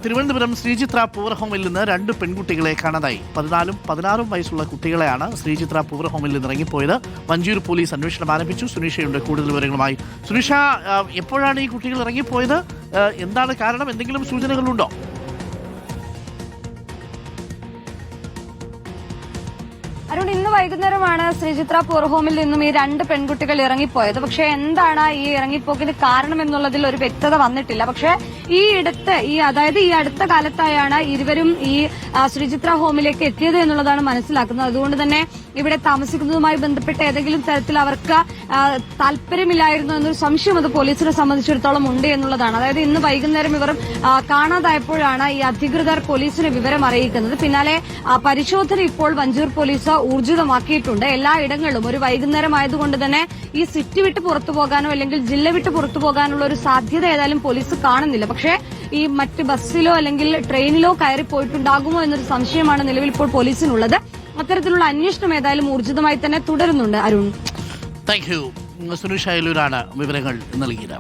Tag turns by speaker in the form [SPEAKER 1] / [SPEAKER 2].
[SPEAKER 1] Thiruvananthapuram Sree Chitra poor ഹോമിൽ നിന്ന് 2 പെൺകുട്ടികളെ കാണാതായി. 14ഉം 16ഉം വയസ്സുള്ള കുട്ടികളെയാണ് ശ്രീചിത്ര പൂവർ ഹോമിൽ നിന്ന് ഇറങ്ങിപ്പോയത്. വഞ്ചിയൂർ പോലീസ് അന്വേഷണം ആരംഭിച്ചു. സുനീഷയുണ്ട് കൂടുതൽ വിവരങ്ങളുമായി. സുനീഷ, എപ്പോഴാണ് ഈ കുട്ടികൾ ഇറങ്ങിപ്പോയത്? എന്താണ് കാരണം? എന്തെങ്കിലും സൂചനകളുണ്ടോ?
[SPEAKER 2] അരുൺ, ഇന്ന് വൈകുന്നേരമാണ് ശ്രീചിത്ര പൂവർ ഹോമിൽ നിന്നും ഈ 2 പെൺകുട്ടികൾ ഇറങ്ങിപ്പോയത്. പക്ഷേ എന്താണ് ഈ ഇറങ്ങിപ്പോക്കിന് കാരണം എന്നുള്ളതിൽ ഒരു വ്യക്തത വന്നിട്ടില്ല. പക്ഷേ ഈ അടുത്ത കാലത്തായാണ് ഇരുവരും ഈ ശ്രീചിത്ര ഹോമിലേക്ക് എത്തിയത് എന്നുള്ളതാണ് മനസ്സിലാക്കുന്നത്. അതുകൊണ്ട് തന്നെ ഇവിടെ താമസിക്കുന്നതുമായി ബന്ധപ്പെട്ട് ഏതെങ്കിലും തരത്തിൽ അവർക്ക് താല്പര്യമില്ലായിരുന്നു എന്നൊരു സംശയം അത് പോലീസിനെ സംബന്ധിച്ചിടത്തോളം ഉണ്ട് എന്നുള്ളതാണ്. അതായത് ഇന്ന് വൈകുന്നേരം ഇവർ കാണാതായപ്പോഴാണ് ഈ അധികൃതർ പോലീസിനെ വിവരം അറിയിക്കുന്നത്. പിന്നാലെ പരിശോധന ഇപ്പോൾ വഞ്ചിയൂർ പോലീസ് ഊർജിതമാക്കിയിട്ടുണ്ട്. എല്ലായിടങ്ങളിലും ഒരു വൈകുന്നേരം ആയതുകൊണ്ട് തന്നെ ഈ സിറ്റി വിട്ട് പുറത്തു പോകാനോ അല്ലെങ്കിൽ ജില്ല വിട്ട് പുറത്തു പോകാനുള്ള ഒരു സാധ്യത ഏതായാലും പോലീസ് കാണുന്നില്ല. പക്ഷേ ഈ മറ്റ് ബസ്സിലോ അല്ലെങ്കിൽ ട്രെയിനിലോ കയറി പോയിട്ടുണ്ടാകുമോ എന്നൊരു സംശയമാണ് നിലവിൽ ഇപ്പോൾ പോലീസിനുള്ളത്. അത്തരത്തിലുള്ള അന്വേഷണം ഏതായാലും ഊർജിതമായി തന്നെ തുടരുന്നുണ്ട്. Arun,
[SPEAKER 1] thank you. സുനീഷ അയലൂരാണ് വിവരങ്ങൾ നൽകിയത്.